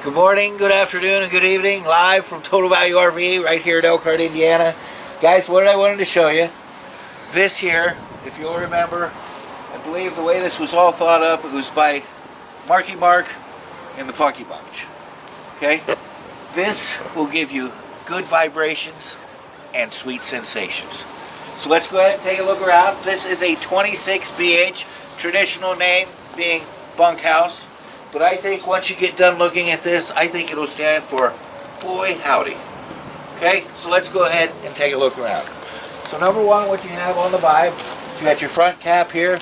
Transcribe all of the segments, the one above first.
Good morning, good afternoon, and good evening, live from Total Value RV right here in Elkhart, Indiana. Guys, what I wanted to show you, this here, if you'll remember, I believe the way this was all thought up, it was by Marky Mark and the Funky Bunch. Okay? This will give you good vibrations and sweet sensations. So let's go ahead and take a look around. This is a 26 BH, traditional name being Bunkhouse. But I think once you get done looking at this, I think it'll stand for boy howdy. Okay, so let's go ahead and take a look around. So number one, what you have on the Vibe, you got your front cap here,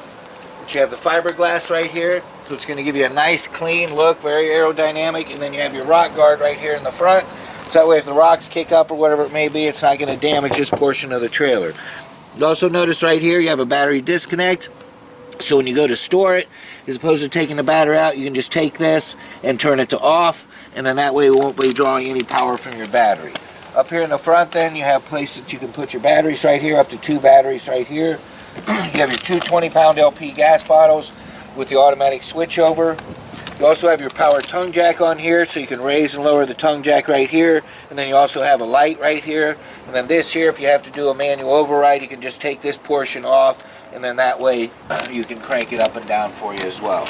but you have the fiberglass right here, so it's going to give you a nice clean look, very aerodynamic, and then you have your rock guard right here in the front, so that way if the rocks kick up or whatever it may be, it's not going to damage this portion of the trailer. You also notice right here you have a battery disconnect. So when you go to store it, as opposed to taking the battery out, you can just take this and turn it to off, and then that way it won't be drawing any power from your battery. Up here in the front then, you have a place that you can put your batteries right here, up to 2 batteries right here. You have your 2 20-pound LP gas bottles with the automatic switchover. You also have your power tongue jack on here, so you can raise and lower the tongue jack right here. And then you also have a light right here. And then this here, if you have to do a manual override, you can just take this portion off, and then that way you can crank it up and down for you as well.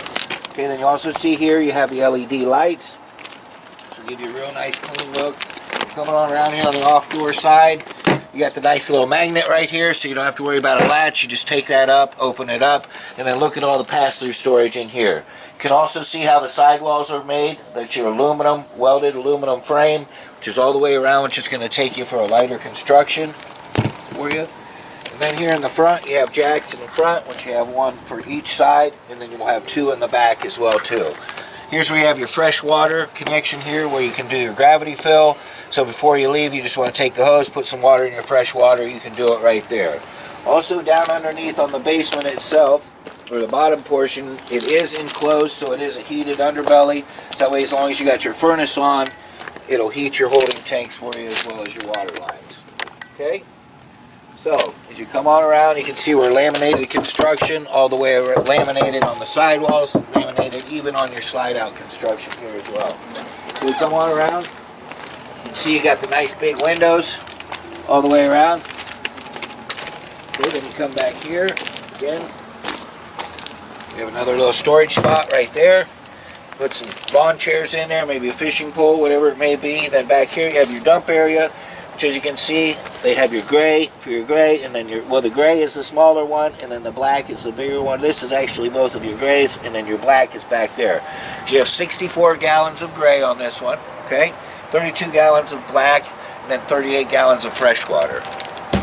Okay, then you also see here you have the LED lights, so give you a real nice clean look. Coming on around here on the off door side, you got the nice little magnet right here, so you don't have to worry about a latch. You just take that up, open it up, and then look at all the pass-through storage in here. You can also see how the sidewalls are made. That's your aluminum, welded aluminum frame, which is all the way around, which is going to take you for a lighter construction for you. And then here in the front, you have jacks in the front, which you have one for each side, and then you'll have 2 in the back as well too. Here's where you have your fresh water connection here, where you can do your gravity fill. So before you leave, you just want to take the hose, put some water in your fresh water, you can do it right there. Also down underneath on the basement itself, or the bottom portion, it is enclosed, so it is a heated underbelly. So that way, as long as you got your furnace on, it'll heat your holding tanks for you as well as your water lines. Okay? So, as you come on around, you can see we're laminated construction all the way around, laminated on the sidewalls, laminated even on your slide-out construction here as well. So we come on around, you can see you got the nice big windows all the way around. Okay, then you come back here, again, you have another little storage spot right there. Put some lawn chairs in there, maybe a fishing pole, whatever it may be. Then back here you have your dump area, which as you can see, they have your gray for your gray, and then the gray is the smaller one, and then the black is the bigger one. This is actually both of your grays, and then your black is back there. So you have 64 gallons of gray on this one, okay? 32 gallons of black, and then 38 gallons of fresh water,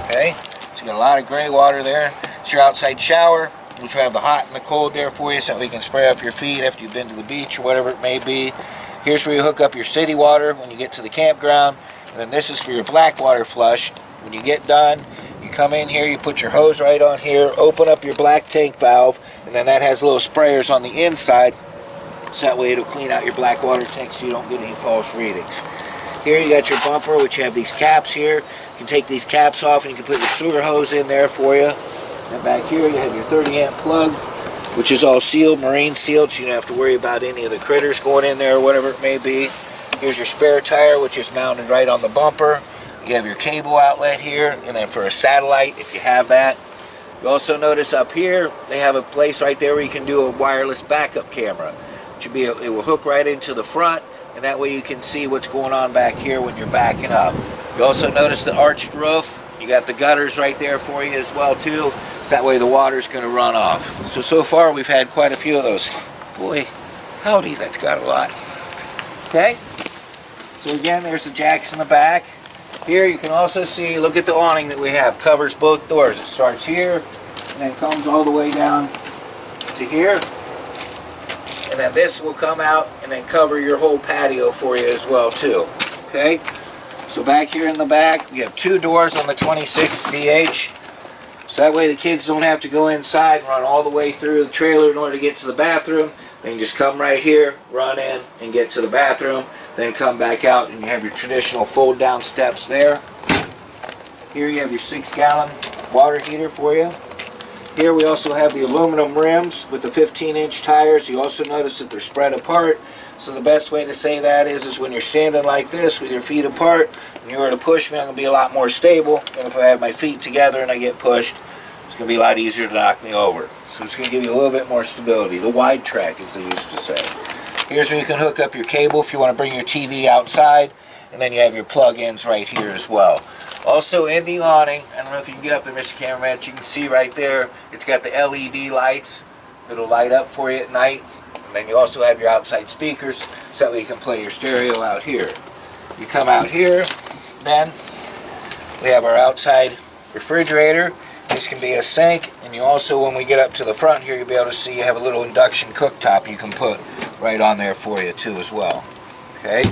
okay? So you got a lot of gray water there. It's your outside shower, which will have the hot and the cold there for you, so that we can spray up your feet after you've been to the beach or whatever it may be. Here's where you hook up your city water when you get to the campground. And then this is for your black water flush. When you get done, you come in here, you put your hose right on here, open up your black tank valve, and then that has little sprayers on the inside, so that way it'll clean out your black water tank so you don't get any false readings. Here you got your bumper, which you have these caps here. You can take these caps off and you can put your sewer hose in there for you. And back here you have your 30 amp plug, which is all sealed, marine sealed, so you don't have to worry about any of the critters going in there or whatever it may be. Here's your spare tire, which is mounted right on the bumper. You have your cable outlet here, and then for a satellite, if you have that. You also notice up here, they have a place right there where you can do a wireless backup camera. It will hook right into the front, and that way you can see what's going on back here when you're backing up. You also notice the arched roof. You got the gutters right there for you as well too, so that way the water's going to run off. So far we've had quite a few of those. Boy, howdy, that's got a lot. Okay? So again, there's the jacks in the back. Here you can also see, look at the awning that we have. Covers both doors. It starts here and then comes all the way down to here. And then this will come out and then cover your whole patio for you as well too. Okay? So back here in the back, we have 2 doors on the 26 BH. So that way the kids don't have to go inside and run all the way through the trailer in order to get to the bathroom. They can just come right here, run in, and get to the bathroom. Then come back out and you have your traditional fold down steps there. Here you have your 6-gallon water heater for you. Here we also have the aluminum rims with the 15-inch tires. You also notice that they're spread apart. So the best way to say that is when you're standing like this with your feet apart, and you were to push me, I'm going to be a lot more stable than if I have my feet together and I get pushed. It's going to be a lot easier to knock me over. So it's going to give you a little bit more stability. The wide track, as they used to say. Here's where you can hook up your cable if you want to bring your TV outside, and then you have your plug-ins right here as well. Also in the awning, I don't know if you can get up there, Mr. Cameraman, but you can see right there, it's got the LED lights that'll light up for you at night. And then you also have your outside speakers, so that way you can play your stereo out here. You come out here, then we have our outside refrigerator. This can be a sink, and you also, when we get up to the front here, you'll be able to see you have a little induction cooktop you can put right on there for you too as well. Okay.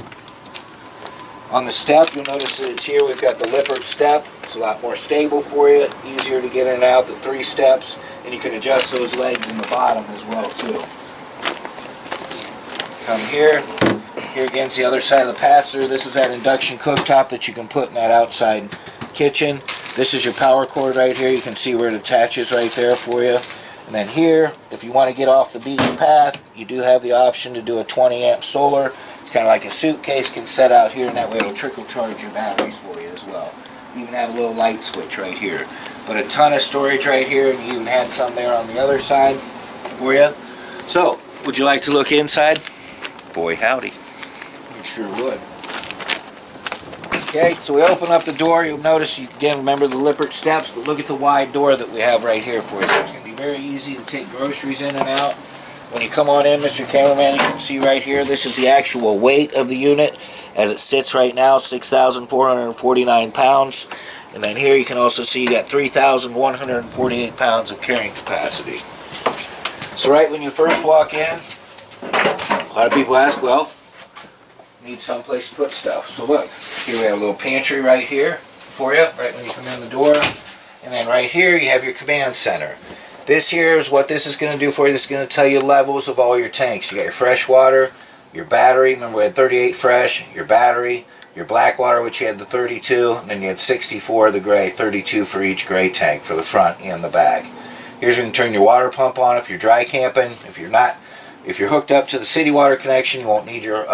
On the step, you'll notice that it's here. We've got the Lippert step. It's a lot more stable for you, easier to get in and out, the 3 steps, and you can adjust those legs in the bottom as well too. Come here. Here again's the other side of the pass-through. This is that induction cooktop that you can put in that outside kitchen. This is your power cord right here. You can see where it attaches right there for you. And then here, if you want to get off the beaten path, you do have the option to do a 20 amp solar. It's kind of like a suitcase can set out here, and that way it'll trickle charge your batteries for you as well. You even have a little light switch right here. But a ton of storage right here, and you even had some there on the other side for you. So, would you like to look inside? Boy howdy. You sure would. Okay, so we open up the door. You'll notice, you again, remember the Lippert steps, but look at the wide door that we have right here for you. So it's going to be very easy to take groceries in and out. When you come on in, Mr. Cameraman, you can see right here, this is the actual weight of the unit. As it sits right now, 6,449 pounds. And then here you can also see you got 3,148 pounds of carrying capacity. So right when you first walk in, a lot of people ask, well, need someplace to put stuff. So look, here we have a little pantry right here for you, right when you come in the door. And then right here you have your command center. This here is what this is going to do for you. This is going to tell you levels of all your tanks. You got your fresh water, your battery, remember we had 38 fresh, your battery, your black water, which you had the 32, and then you had 64 of the gray, 32 for each gray tank for the front and the back. Here's where you can turn your water pump on if you're dry camping. If you're hooked up to the city water connection, you won't need your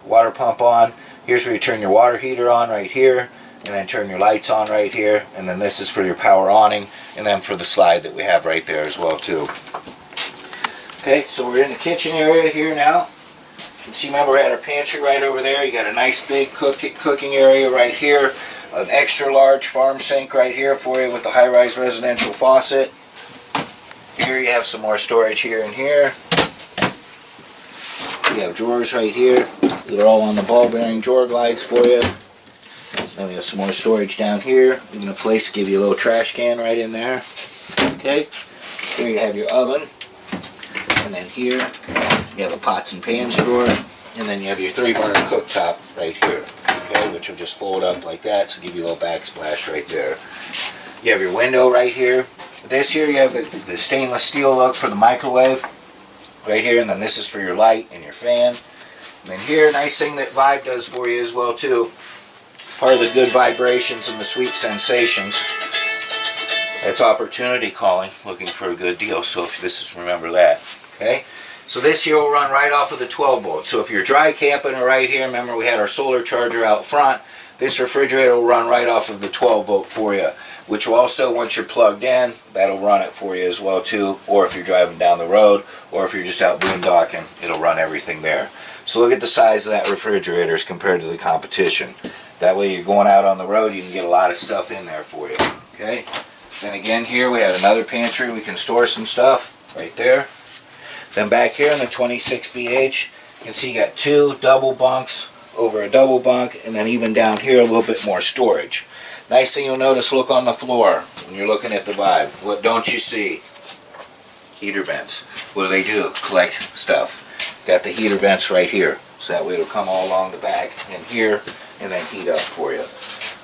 water pump on. Here's where you turn your water heater on right here, and then turn your lights on right here, and then this is for your power awning, and then for the slide that we have right there as well too. Okay, so we're in the kitchen area here now. You can see, remember we had our pantry right over there. You got a nice big cooking area right here, an extra large farm sink right here for you with the high-rise residential faucet. Here you have some more storage here and here. You have drawers right here. They're all on the ball bearing drawer glides for you. Then we have some more storage down here. Even a place to give you a little trash can right in there. Okay. Here you have your oven. And then here you have a pots and pans drawer. And then you have your 3-burner cooktop right here. Okay, which will just fold up like that, so give you a little backsplash right there. You have your window right here. This here you have the stainless steel look for the microwave. Right here, and then this is for your light and your fan. And then here, nice thing that Vibe does for you as well too. Part of the good vibrations and the sweet sensations. It's opportunity calling, looking for a good deal. So if this is, remember that. Okay. So this here will run right off of the 12 volt. So if you're dry camping or right here, remember we had our solar charger out front. This refrigerator will run right off of the 12 volt for you, which will also, once you're plugged in, that'll run it for you as well too. Or if you're driving down the road, or if you're just out boondocking, it'll run everything there. So look at the size of that refrigerator as compared to the competition. That way you're going out on the road, you can get a lot of stuff in there for you. Okay. Then again here we have another pantry. We can store some stuff right there. Then back here in the 26BH, you can see you got 2 double bunks over a double bunk, and then even down here a little bit more storage. Nice thing you'll notice, look on the floor when you're looking at the Vibe. What don't you see? Heater vents. What do? Collect stuff. Got the heater vents right here. So that way it'll come all along the back and here, and then heat up for you.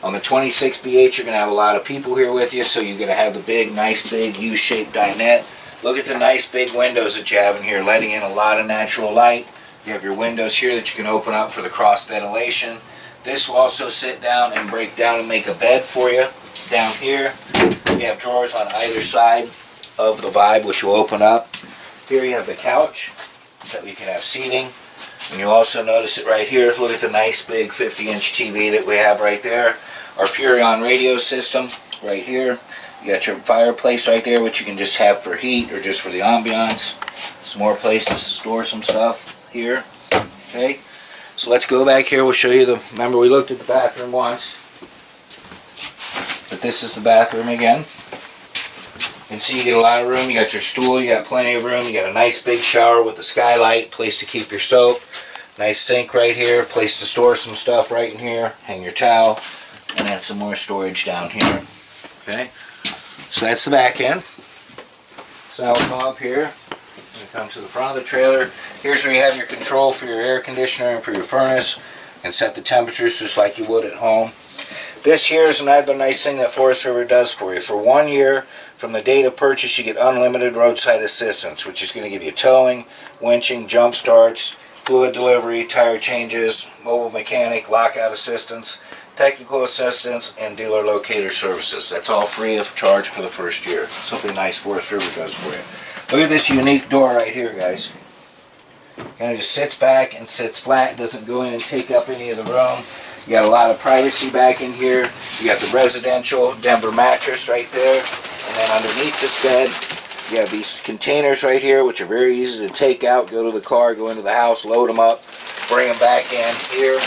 On the 26BH, you're going to have a lot of people here with you, so you're going to have the big, nice big U-shaped dinette. Look at the nice big windows that you have in here, letting in a lot of natural light. You have your windows here that you can open up for the cross ventilation. This will also sit down and break down and make a bed for you. Down here, you have drawers on either side of the Vibe, which will open up. Here you have the couch that we can have seating. And you'll also notice it right here. Look at the nice big 50-inch TV that we have right there. Our Furion radio system right here. You got your fireplace right there, which you can just have for heat or just for the ambiance. Some more places to store some stuff here. Okay, so let's go back here. We'll show you the, remember we looked at the bathroom once, but this is the bathroom again. You can see you get a lot of room. You got your stool, you got plenty of room. You got a nice big shower with a skylight, place to keep your soap. Nice sink right here, place to store some stuff right in here. Hang your towel, and then some more storage down here. Okay, so that's the back end. So now we'll come up here. Come to the front of the trailer. Here's where you have your control for your air conditioner and for your furnace, and set the temperatures just like you would at home. This here is another nice thing that Forest River does for you. For 1 year from the date of purchase, you get unlimited roadside assistance, which is going to give you towing, winching, jump starts, fluid delivery, tire changes, mobile mechanic, lockout assistance, technical assistance, and dealer locator services. That's all free of charge for the first year. Something nice Forest River does for you. Look at this unique door right here, guys. Kind of just sits back and sits flat. Doesn't go in and take up any of the room. You got a lot of privacy back in here. You got the residential Denver mattress right there. And then underneath this bed, you have these containers right here, which are very easy to take out, go to the car, go into the house, load them up, bring them back in here.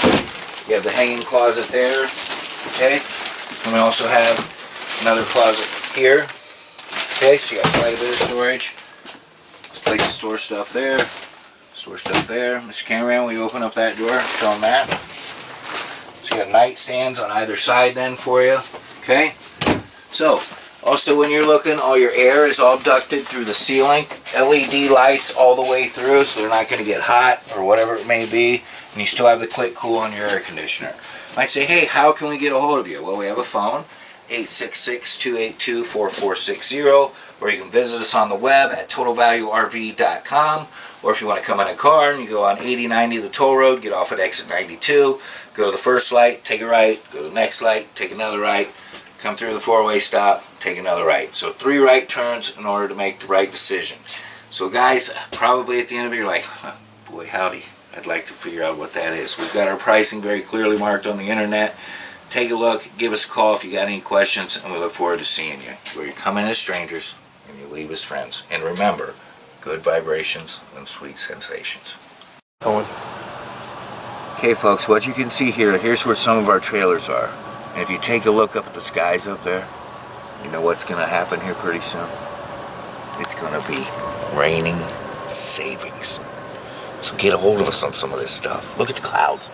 You have the hanging closet there. Okay. And we also have another closet here. Okay, so you got quite a bit of storage. Place to store stuff there. Store stuff there. Mr. Cameraman, will you open up that door? Show them that. So you got nightstands on either side then for you. Okay. So, also when you're looking, all your air is all ducted through the ceiling. LED lights all the way through, so they're not going to get hot or whatever it may be. And you still have the quick cool on your air conditioner. You might say, hey, how can we get a hold of you? Well, we have a phone. 866-282-4460, or you can visit us on the web at totalvaluerv.com, or if you want to come in a car and you go on 8090 the toll road, get off at exit 92, go to the first light, take a right, go to the next light, take another right, come through the four-way stop, take another right. So 3 right turns in order to make the right decision. So guys, probably at the end of it you're like, oh, boy howdy, I'd like to figure out what that is. We've got our pricing very clearly marked on the internet. Take a look, give us a call if you got any questions, and we look forward to seeing you. Where you come in as strangers and you leave as friends. And remember, good vibrations and sweet sensations. Okay folks, what you can see here, here's where some of our trailers are. And if you take a look up at the skies up there, you know what's going to happen here pretty soon? It's going to be raining savings. So get a hold of us on some of this stuff. Look at the clouds.